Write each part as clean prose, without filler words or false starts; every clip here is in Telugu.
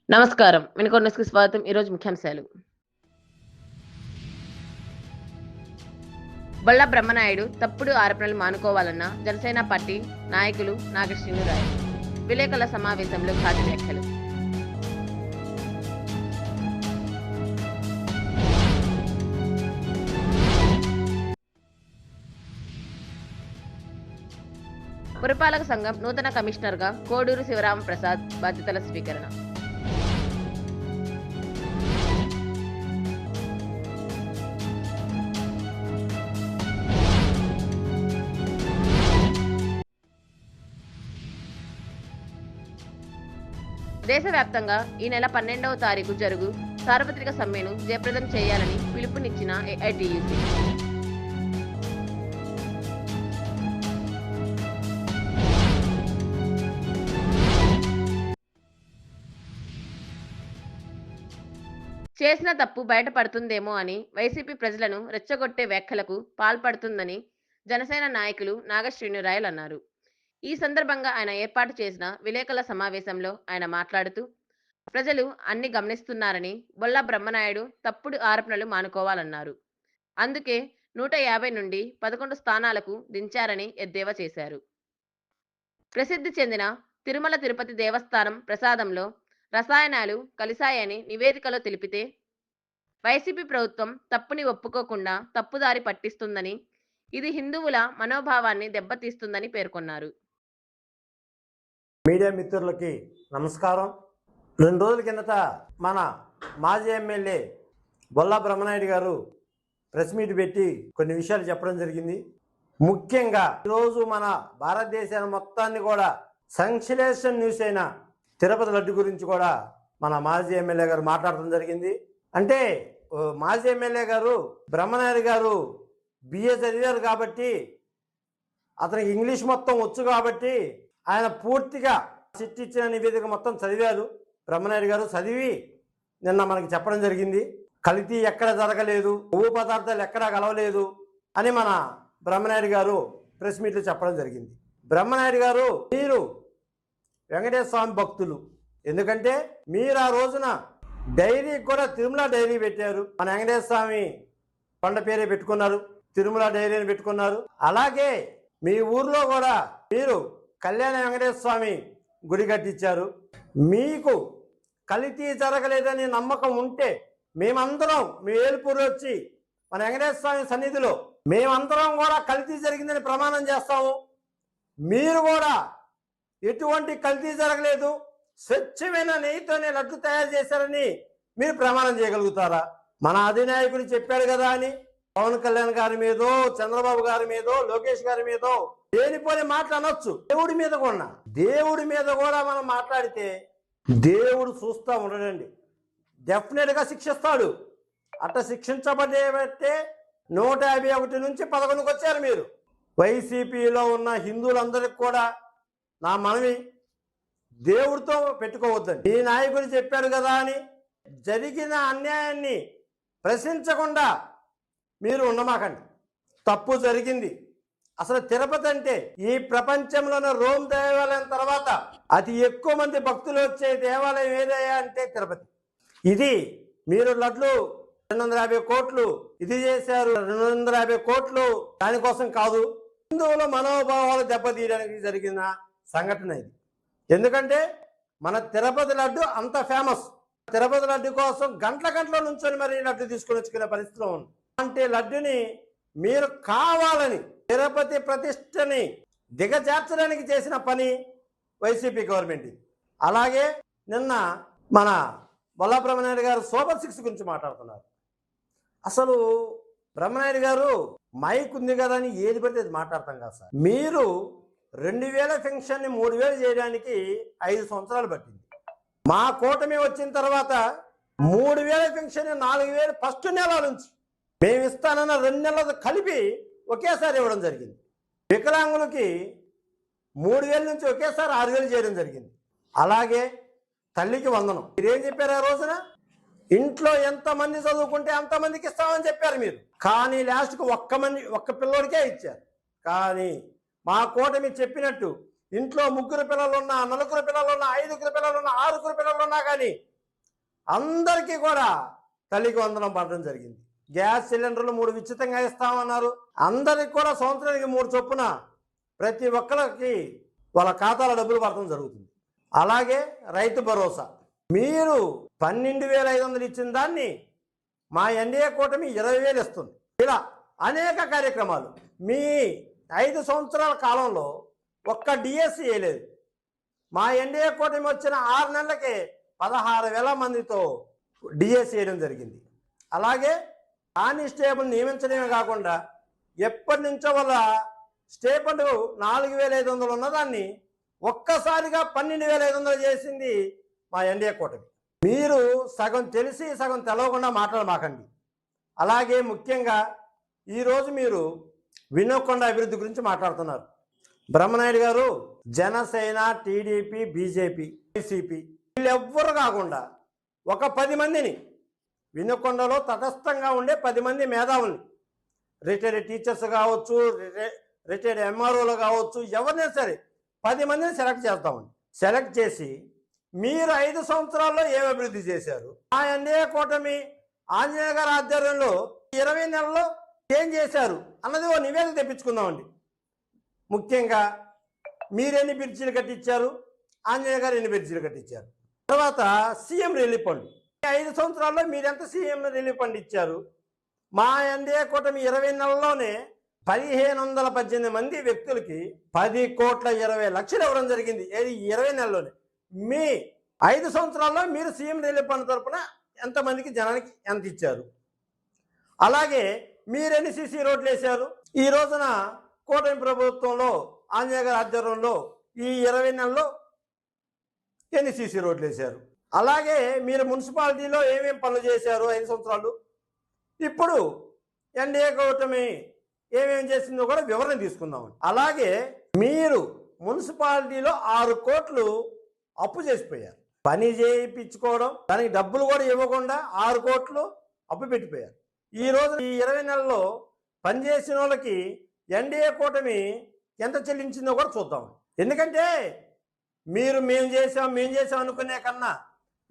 నమస్కారం. వినుకొండ న్యూస్‌కి స్వాగతం. ఈరోజు ముఖ్యాంశాలు. బొల్ల బ్రహ్మనాయుడు తప్పుడు ఆరోపణలు మానుకోవాలన్న జనసేన పార్టీ నాయకులు నాగశ్రీనురాయ్. విలేకరుల సమావేశంలో ఘాటు వ్యాఖ్యలు. పురపాలక సంఘం నూతన కమిషనర్గా కోడూరు శివరామ ప్రసాద్ బాధ్యతల స్వీకరణ. దేశవ్యాప్తంగా ఈ నెల 12వ తారీఖు జరుగు సార్వత్రిక సమ్మెను జయప్రదం చేయాలని పిలుపునిచ్చిన ఏఐటీయూసీ. చేసిన తప్పు బయటపడుతుందేమో అని వైసీపీ ప్రజలను రెచ్చగొట్టే వ్యాఖ్యలకు పాల్పడుతుందని జనసేన నాయకులు నాగశ్రీనురాయలు అన్నారు. ఈ సందర్భంగా ఆయన ఏర్పాటు చేసిన విలేకరుల సమావేశంలో ఆయన మాట్లాడుతూ, ప్రజలు అన్ని గమనిస్తున్నారని, బొల్ల బ్రహ్మనాయుడు తప్పుడు ఆరోపణలు మానుకోవాలన్నారు. అందుకే 150 నుండి 11 స్థానాలకు దించారని ఎద్దేవా చేశారు. ప్రసిద్ధి చెందిన తిరుమల తిరుపతి దేవస్థానం ప్రసాదంలో రసాయనాలు కలిశాయని నివేదికలో తెలిపితే, వైసీపీ ప్రభుత్వం తప్పుని ఒప్పుకోకుండా తప్పుదారి పట్టిస్తుందని, ఇది హిందువుల మనోభావాన్ని దెబ్బతీస్తుందని పేర్కొన్నారు. మీడియా మిత్రులకి నమస్కారం. 2 రోజుల కిందట మన మాజీ ఎమ్మెల్యే బొల్ల బ్రహ్మనాయుడు గారు ప్రెస్ మీట్ పెట్టి కొన్ని విషయాలు చెప్పడం జరిగింది. ముఖ్యంగా ఈరోజు మన భారతదేశాన్ని మొత్తాన్ని కూడా సంశ్లేషణ న్యూస్ అయిన తిరుపతి లడ్డు గురించి కూడా మన మాజీ ఎమ్మెల్యే గారు మాట్లాడటం జరిగింది. అంటే మాజీ ఎమ్మెల్యే గారు బ్రహ్మనాయుడు గారు బిఏ చదివారు కాబట్టి, అతనికి ఇంగ్లీష్ మొత్తం వచ్చు కాబట్టి ఆయన పూర్తిగా సిట్ ఇచ్చిన నివేదిక మొత్తం చదివారు. బ్రహ్మనాయుడు గారు చదివి నిన్న మనకి చెప్పడం జరిగింది. కల్తీ ఎక్కడ జరగలేదు, కొవ్వు పదార్థాలు ఎక్కడా కలవలేదు అని మన బ్రహ్మనాయుడు గారు ప్రెస్ మీట్లో చెప్పడం జరిగింది. బ్రహ్మనాయుడు గారు, మీరు వెంకటేశ్వర స్వామి భక్తులు, ఎందుకంటే మీరు ఆ రోజున డైరీ కూడా తిరుమల డైరీ పెట్టారు. మన వెంకటేశ్వర స్వామి కొండ పేరే పెట్టుకున్నారు, తిరుమల డైరీని పెట్టుకున్నారు. అలాగే మీ ఊర్లో కూడా మీరు కళ్యాణ వెంకటేశ్వర స్వామి గుడి కట్టించారు. మీకు కల్తీ జరగలేదని నమ్మకం ఉంటే మేమందరం మీ ఏలుపూరు వచ్చి మన వెంకటేశ్వర స్వామి సన్నిధిలో మేమందరం కూడా కల్తీ జరిగిందని ప్రమాణం చేస్తాము. మీరు కూడా ఎటువంటి కల్తీ జరగలేదు, స్వచ్ఛమైన నెయ్యితోనే లడ్డు తయారు చేశారని మీరు ప్రమాణం చేయగలుగుతారా? మన అధినాయకుడు చెప్పాడు కదా అని పవన్ కళ్యాణ్ గారి మీదో, చంద్రబాబు గారి మీదో, లోకేష్ గారి మీదో లేనిపోని మాటలు అనొచ్చు. దేవుడి మీద కూడా మనం మాట్లాడితే దేవుడు చూస్తూ ఉండడండి, డెఫినెట్గా శిక్షిస్తాడు. అట్లా శిక్షించబడేబట్టే 151 నుంచి 11కి వచ్చారు మీరు. వైసీపీలో ఉన్న హిందువులందరికీ కూడా నా మనవి, దేవుడితో పెట్టుకోవద్దని. ఈ నాయకుడు చెప్పాడు కదా అని జరిగిన అన్యాయాన్ని ప్రశ్నించకుండా మీరు ఉండమాకండి. తప్పు జరిగింది. అసలు తిరుపతి అంటే ఈ ప్రపంచంలోనే రోమ్ దేవాలయం తర్వాత అతి ఎక్కువ మంది భక్తులు వచ్చే దేవాలయం ఏదయ్యా అంటే తిరుపతి. ఇది మీరు లడ్లు 250 కోట్లు ఇది చేశారు, 250 కోట్లు దానికోసం కాదు, హిందువుల మనోభావాలు దెబ్బతీయడానికి జరిగిన సంఘటన ఇది. ఎందుకంటే మన తిరుపతి లడ్డు అంత ఫేమస్. తిరుపతి లడ్డు కోసం గంటల నుంచొని మరి లడ్డు తీసుకొని వచ్చుకునే పరిస్థితిలో ఉంది. అంటే లడ్డుని మీరు కావాలని తిరుపతి ప్రతిష్టని దిగజార్చడానికి చేసిన పని వైసీపీ గవర్నమెంట్. అలాగే నిన్న మన బొల్ల బ్రహ్మనాయుడు గారు సూపర్ 6 గురించి మాట్లాడుతున్నారు. అసలు బ్రహ్మనాయుడు గారు మైక్ ఉంది కదా అని ఏది పడితే అది మాట్లాడతాం కదా సార్. మీరు 2000 పెన్షన్ని 3000 చేయడానికి 5 సంవత్సరాలు పట్టింది. మా కూటమి వచ్చిన తర్వాత 3000 పెన్షన్ 4000 ఫస్ట్ నెల నుంచి మేము ఇస్తానన్న 2 నెలలు కలిపి ఒకేసారి ఇవ్వడం జరిగింది. వికలాంగులకి 3000 నుంచి ఒకేసారి 6000 చేయడం జరిగింది. అలాగే తల్లికి వందనం. మీరేం చెప్పారు ఆ రోజున? ఇంట్లో ఎంతమంది చదువుకుంటే అంతమందికి ఇస్తామని చెప్పారు మీరు. కానీ లాస్ట్కి ఒక్క పిల్లోడికే ఇచ్చారు. కానీ మా కూటమి చెప్పినట్టు ఇంట్లో 3 పిల్లలున్నా, 4 పిల్లలున్నా, 5 పిల్లలున్నా, 6 పిల్లలున్నా కానీ అందరికీ కూడా తల్లికి వందనం పడడం జరిగింది. గ్యాస్ సిలిండర్లు 3 ఉచితంగా ఇస్తామన్నారు. అందరికి కూడా సంవత్సరానికి 3 చొప్పున ప్రతి ఒక్కరికి వాళ్ళ ఖాతాలో డబ్బులు పడటం జరుగుతుంది. అలాగే రైతు భరోసా మీరు 12,500 ఇచ్చిన దాన్ని మా ఎన్డీఏ కూటమి 20,000 ఇస్తుంది. ఇలా అనేక కార్యక్రమాలు మీ 5 సంవత్సరాల కాలంలో ఒక్క డిఎస్సి వేయలేదు. మా ఎన్డీఏ కూటమి వచ్చిన 6 నెలలకే 16,000 మందితో డిఎస్సి వేయడం జరిగింది. అలాగే కానిస్టేబుల్ నియమించడమే కాకుండా ఎప్పటి నుంచో వాళ్ళ స్టేపండ్ 4,500 ఉన్నదాన్ని ఒక్కసారిగా 12,500 చేసింది మా ఎన్డీఏ కూటమి. మీరు సగం తెలిసి సగం తెలవకుండా మాట్లాడమాకండి. అలాగే ముఖ్యంగా ఈరోజు మీరు వినోకొండ అభివృద్ధి గురించి మాట్లాడుతున్నారు. బ్రహ్మనాయుడు గారు జనసేన, టీడీపీ, బీజేపీ, వైసీపీ వీళ్ళెవ్వరు కాకుండా ఒక 10 మందిని వినోకొండలో తటస్థంగా ఉండే 10 మంది మేధావుల్ని, రిటైర్డ్ టీచర్స్ కావచ్చు, రిటైర్డ్ ఎంఆర్ఓలు కావచ్చు, ఎవరినైనా సరే 10 మందిని సెలెక్ట్ చేస్తామండి. సెలెక్ట్ చేసి మీరు 5 సంవత్సరాల్లో ఏం అభివృద్ధి చేశారు, ఆ ఎన్డీఏ కూటమి ఆంజనేయ గారి ఆధ్వర్యంలో 20 నెలల్లో ఏం చేశారు అన్నది ఓ నివేదిక తెప్పించుకుందామండి. ముఖ్యంగా మీరెన్ని బ్రిడ్జిలు కట్టించారు, ఆంజనేయ గారు ఎన్ని బ్రిడ్జిలు కట్టించారు, తర్వాత సీఎం రిలీఫ్ ఫండ్ 5 సంవత్సరాల్లో మీరెంత సీఎం రిలీఫ్ ఫండ్ ఇచ్చారు. మా ఎన్డీఏ కూటమి 20 నెలల్లోనే 1,518 మంది వ్యక్తులకి 10,20,00,000 ఇవ్వడం జరిగింది. ఏది 20 నెలల్లోనే. మీ 5 సంవత్సరాల్లో మీరు సీఎం రిలీఫ్ ఫండ్ తరఫున ఎంతమందికి జనానికి ఎంత ఇచ్చారు. అలాగే మీరెన్ని సీసీ రోడ్లు వేశారు. ఈ రోజున కూటమి ప్రభుత్వంలో ఆంజనేయ గారి ఆధ్వర్యంలో ఈ 20 నెలల్లో ఎన్ని సీసీ రోడ్లు వేశారు. అలాగే మీరు మున్సిపాలిటీలో ఏమేమి పనులు చేశారు 5 సంవత్సరాలు. ఇప్పుడు ఎన్డీఏ కూటమి ఏమేమి చేసిందో కూడా వివరణ తీసుకుందాం. అలాగే మీరు మున్సిపాలిటీలో 6 కోట్లు అప్పు చేసిపోయారు. పని చేయించుకోవడం, దానికి డబ్బులు కూడా ఇవ్వకుండా 6 కోట్లు అప్పు పెట్టిపోయారు. ఈ రోజు ఈ 20 నెలల్లో పనిచేసిన వాళ్ళకి ఎన్డీఏ కూటమి ఎంత చెల్లించిందో కూడా చూద్దాం. ఎందుకంటే మేము చేసాం అనుకునే కన్నా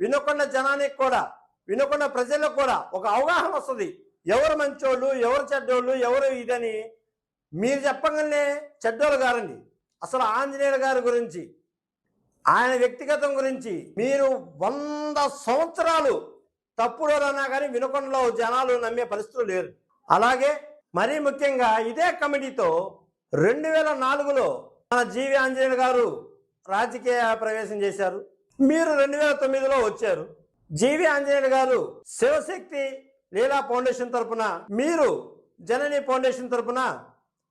వినోకొండ జనానికి కూడా, వినోకొండ ప్రజలకు కూడా ఒక అవగాహన వస్తుంది. ఎవరు మంచోళ్ళు, ఎవరు చెడ్డోళ్ళు, ఎవరు ఇదని. మీరు చెప్పగానే చెడ్డోళ్ళు గారండి. అసలు ఆంజనేయుల గారి గురించి, ఆయన వ్యక్తిగతం గురించి మీరు 100 సంవత్సరాలు తప్పుడు అన్నా కానీ వినోకొండలో జనాలు నమ్మే పరిస్థితులు లేరు. అలాగే మరీ ముఖ్యంగా ఇదే కమిటీతో 2004లో మన జీవి ఆంజనేయులు గారు రాజకీయ ప్రవేశం చేశారు. మీరు 2009లో వచ్చారు. జీవి ఆంజనేయులు గారు శివశక్తి లీలా ఫౌండేషన్ తరఫున, మీరు జనని ఫౌండేషన్ తరఫున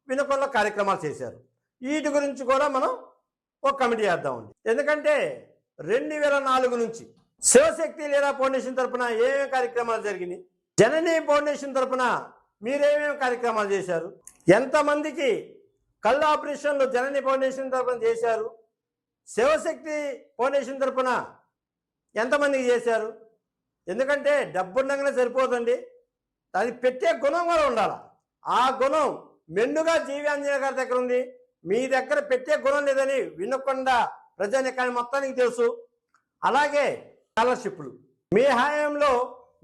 వినోకొండలో కార్యక్రమాలు చేశారు. వీటి గురించి కూడా మనం ఒక కమిటీ వేద్దామండి. ఎందుకంటే 2004 నుంచి శివశక్తి లీలా ఫౌండేషన్ తరఫున ఏమేమి కార్యక్రమాలు జరిగినాయి, జనని ఫౌండేషన్ తరఫున మీరేమేమి కార్యక్రమాలు చేశారు, ఎంతమందికి కళ్ళు ఆపరేషన్లు జనని ఫౌండేషన్ తరఫున చేశారు, శివశక్తి ఫౌండేషన్ తరఫున ఎంతమందికి చేశారు. ఎందుకంటే డబ్బు ఉండగానే సరిపోదండి, అది పెట్టే గుణం కూడా ఉండాలి. ఆ గుణం మెండుగా జీవి ఆంజనేయ గారి దగ్గర ఉంది. మీ దగ్గర పెట్టే గుణం లేదని వినోకొండ ప్రజానికాన్ని మొత్తానికి తెలుసు. అలాగే స్కాలర్షిప్లు మీ హయాంలో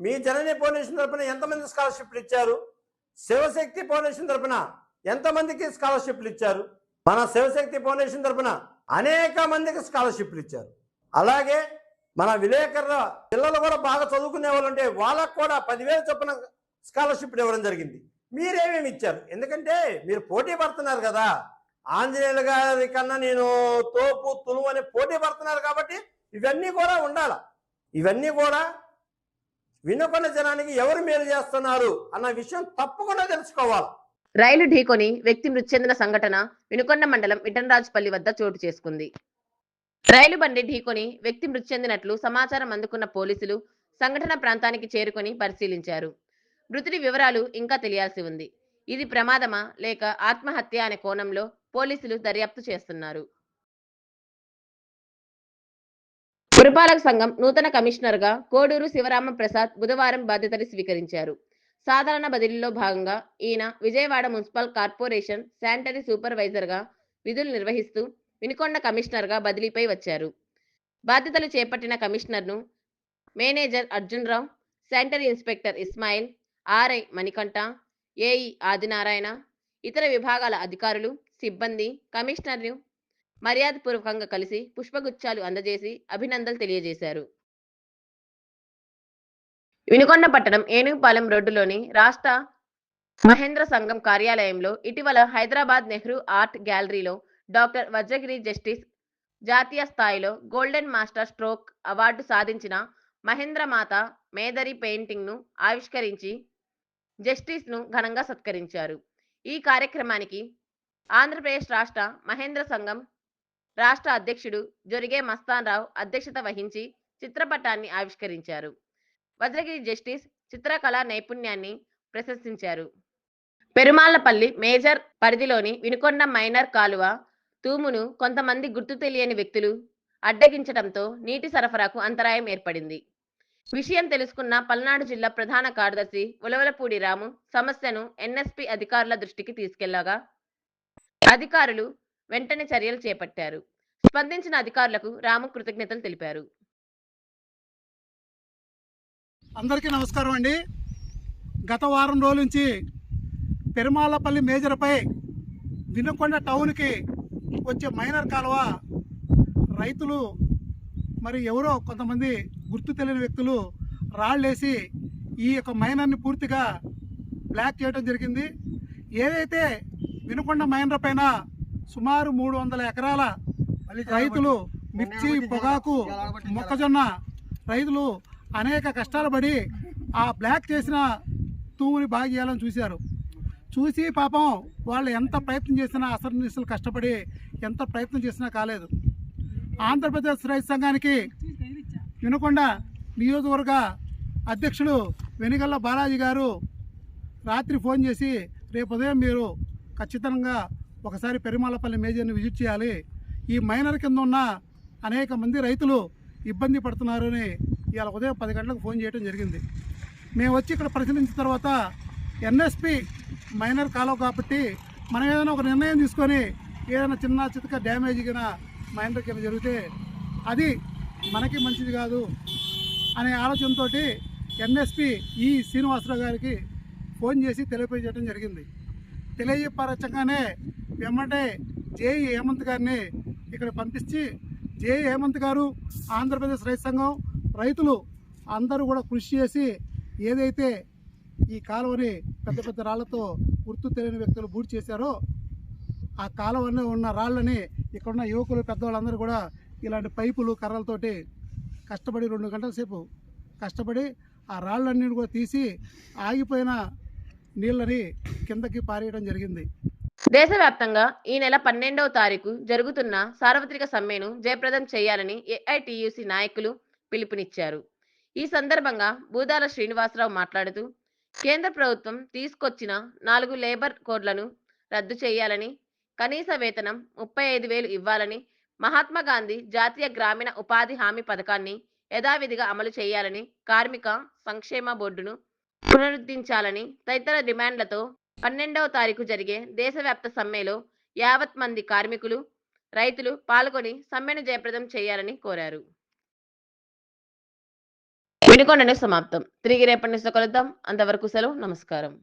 మీ జనని ఫౌండేషన్ తరఫున ఎంతమంది స్కాలర్షిప్లు ఇచ్చారు, శివశక్తి ఫౌండేషన్ తరఫున ఎంతమందికి స్కాలర్షిప్లు ఇచ్చారు. మన శివశక్తి ఫౌండేషన్ తరఫున అనేక మందికి స్కాలర్షిప్లు ఇచ్చారు. అలాగే మన విలేకరుల పిల్లలు కూడా బాగా చదువుకునే వాళ్ళు ఉంటే వాళ్ళకు కూడా 10,000 చొప్పున స్కాలర్షిప్లు ఇవ్వడం జరిగింది. మీరేమేమి ఇచ్చారు. ఎందుకంటే మీరు పోటీ పడుతున్నారు కదా, ఆంజనేయుల గారి కన్నా నేను తోపు తులువు అని పోటీ పడుతున్నారు కాబట్టి ఇవన్నీ కూడా ఉండాలి. ఇవన్నీ కూడా వినోకొండ జనానికి ఎవరు మేలు చేస్తున్నారు అన్న విషయం తప్పకుండా తెలుసుకోవాలి. రైలు ఢీకొని వ్యక్తి మృతి చెందిన సంఘటన వినుకొండ మండలం విఠనరాజుపల్లి వద్ద చోటు చేసుకుంది. రైలు బండి ఢీకొని వ్యక్తి మృతి చెందినట్లు సమాచారం అందుకున్న పోలీసులు సంఘటన ప్రాంతానికి చేరుకొని పరిశీలించారు. మృతుడి వివరాలు ఇంకా తెలియాల్సి ఉంది. ఇది ప్రమాదమా లేక ఆత్మహత్య అనే కోణంలో పోలీసులు దర్యాప్తు చేస్తున్నారు. పురపాలక సంఘం నూతన కమిషనర్గా కోడూరు శివరామ ప్రసాద్ బుధవారం బాధ్యతలు స్వీకరించారు. సాధారణ బదిలీలో భాగంగా ఈయన విజయవాడ మున్సిపల్ కార్పొరేషన్ శానిటరీ సూపర్వైజర్గా విధులు నిర్వహిస్తూ వినుకొండ కమిషనర్గా బదిలీపై వచ్చారు. బాధ్యతలు చేపట్టిన కమిషనర్ను manager Arjunrao, sanitary inspector Ismail, RI Manikanta, AE Adinarayana, ఇతర విభాగాల అధికారులు, సిబ్బంది, కమిషనర్‌ను మర్యాదపూర్వకంగా కలిసి పుష్పగుచ్చాలు అందజేసి అభినందనలు తెలియజేశారు. వినుకొండ పట్టణం ఏనుగుపాలెం రోడ్డులోని రాష్ట్ర మహేంద్ర సంఘం కార్యాలయంలో ఇటీవల హైదరాబాద్ నెహ్రూ ఆర్ట్ గ్యాలరీలో డాక్టర్ వజ్రగిరి జస్టిస్ జాతీయ స్థాయిలో గోల్డెన్ మాస్టర్ స్ట్రోక్ అవార్డు సాధించిన మహేంద్రమాత మేదరి పెయింటింగ్ను ఆవిష్కరించి జస్టిస్ను ఘనంగా సత్కరించారు. ఈ కార్యక్రమానికి ఆంధ్రప్రదేశ్ రాష్ట్ర మహేంద్ర సంఘం రాష్ట్ర అధ్యక్షుడు జొరిగే మస్తాన్రావు అధ్యక్షత వహించి చిత్రపటాన్ని ఆవిష్కరించారు. వజ్రగిరి జస్టిస్ చిత్రకళా నైపుణ్యాన్ని ప్రశంసించారు. పెరుమాళ్లపల్లి మేజర్ పరిధిలోని వినుకొండ మైనర్ కాలువ తూమును కొంతమంది గుర్తు తెలియని వ్యక్తులు అడ్డగించడంతో నీటి సరఫరాకు అంతరాయం ఏర్పడింది. విషయం తెలుసుకున్న పల్నాడు జిల్లా ప్రధాన కార్యదర్శి ఉలవలపూడి రాము సమస్యను ఎన్ఎస్పి అధికారుల దృష్టికి తీసుకెళ్లగా అధికారులు వెంటనే చర్యలు చేపట్టారు. స్పందించిన అధికారులకు రాము కృతజ్ఞతలు తెలిపారు. అందరికీ నమస్కారం అండి. గత వారం రోజుల నుంచి పెరుమాళ్లపల్లి మేజర్పై వినుకొండ టౌన్కి వచ్చే మైనర్ కాలువ రైతులు మరి ఎవరో కొంతమంది గుర్తు తెలియని వ్యక్తులు రాళ్ళేసి ఈ యొక్క మైనర్ని పూర్తిగా బ్లాక్ చేయడం జరిగింది. ఏదైతే వినుకొండ మైనర్ పైన సుమారు 300 ఎకరాల రైతులు మిర్చి, పొగాకు, మొక్కజొన్న రైతులు అనేక కష్టాలు పడి ఆ బ్లాక్ చేసిన తూముని బాగా చేయాలని చూసి పాపం వాళ్ళు ఎంత ప్రయత్నం చేసినా అసలు కష్టపడి ఎంత ప్రయత్నం చేసినా కాలేదు. ఆంధ్రప్రదేశ్ రైతు సంఘానికి వినుకొండ నియోజకవర్గ అధ్యక్షులు వెనిగల్ల బాలాజీ గారు రాత్రి ఫోన్ చేసి రేపు ఉదయం మీరు ఖచ్చితంగా ఒకసారి పెరుమాళ్లపల్లి మేజర్ని విజిట్ చేయాలి, ఈ మైనర్ కింద ఉన్న అనేక మంది రైతులు ఇబ్బంది పడుతున్నారు అని ఇవాళ ఉదయం 10 గంటలకు ఫోన్ చేయడం జరిగింది. మేము వచ్చి ఇక్కడ పరిశీలించిన తర్వాత ఎన్ఎస్పి మైనర్ కాలువ కాబట్టి మనం ఏదైనా ఒక నిర్ణయం తీసుకొని ఏదైనా చిన్న చితక డ్యామేజ్ కింద మైనర్ కింద జరిగితే అది మనకి మంచిది కాదు అనే ఆలోచనతో ఎన్ఎస్పి ఈ శ్రీనివాసరావు గారికి ఫోన్ చేసి తెలియజేయడం జరిగింది. తెలియజెప్పరచగానే వెంబడే జేఈ హేమంత్ గారిని ఇక్కడ పంపించి జేఈ హేమంత్ గారు, ఆంధ్రప్రదేశ్ రైతు సంఘం, రైతులు అందరూ కూడా కృషి చేసి ఏదైతే ఈ కాలువని పెద్ద పెద్ద రాళ్లతో గుర్తు తెలియని వ్యక్తులు బూట్ చేశారో ఆ కాలువలో ఉన్న రాళ్ళని ఇక్కడున్న యువకులు పెద్దవాళ్ళందరూ కూడా ఇలాంటి పైపులు కర్రలతోటి కష్టపడి 2 గంటల సేపు కష్టపడి ఆ రాళ్ళన్నీ కూడా తీసి ఆగిపోయిన నీళ్ళని కిందకి పారేయడం జరిగింది. దేశవ్యాప్తంగా ఈ నెల 12వ తారీఖు జరుగుతున్న సార్వత్రిక సమ్మెను జయప్రదం చేయాలని ఏఐటియుసి నాయకులు పిలుపునిచ్చారు. ఈ సందర్భంగా బూదాల శ్రీనివాసరావు మాట్లాడుతూ కేంద్ర ప్రభుత్వం తీసుకొచ్చిన 4 లేబర్ కోడ్లను రద్దు చేయాలని, కనీస వేతనం 35,000 ఇవ్వాలని, మహాత్మా గాంధీ జాతీయ గ్రామీణ ఉపాధి హామీ పథకాన్ని యథావిధిగా అమలు చేయాలని, కార్మిక సంక్షేమ బోర్డును పునరుద్ధరించాలని తదితర డిమాండ్లతో 12వ తారీఖు జరిగే దేశవ్యాప్త సమ్మెలో యావత్ మంది కార్మికులు, రైతులు పాల్గొని సమ్మెను జయప్రదం చేయాలని కోరారు. వినుకొండ న్యూస్ సమాప్తం. తిరిగి రేపటి న్యూస్లో కలుద్దాం. అంతవరకు సెలవు. నమస్కారం.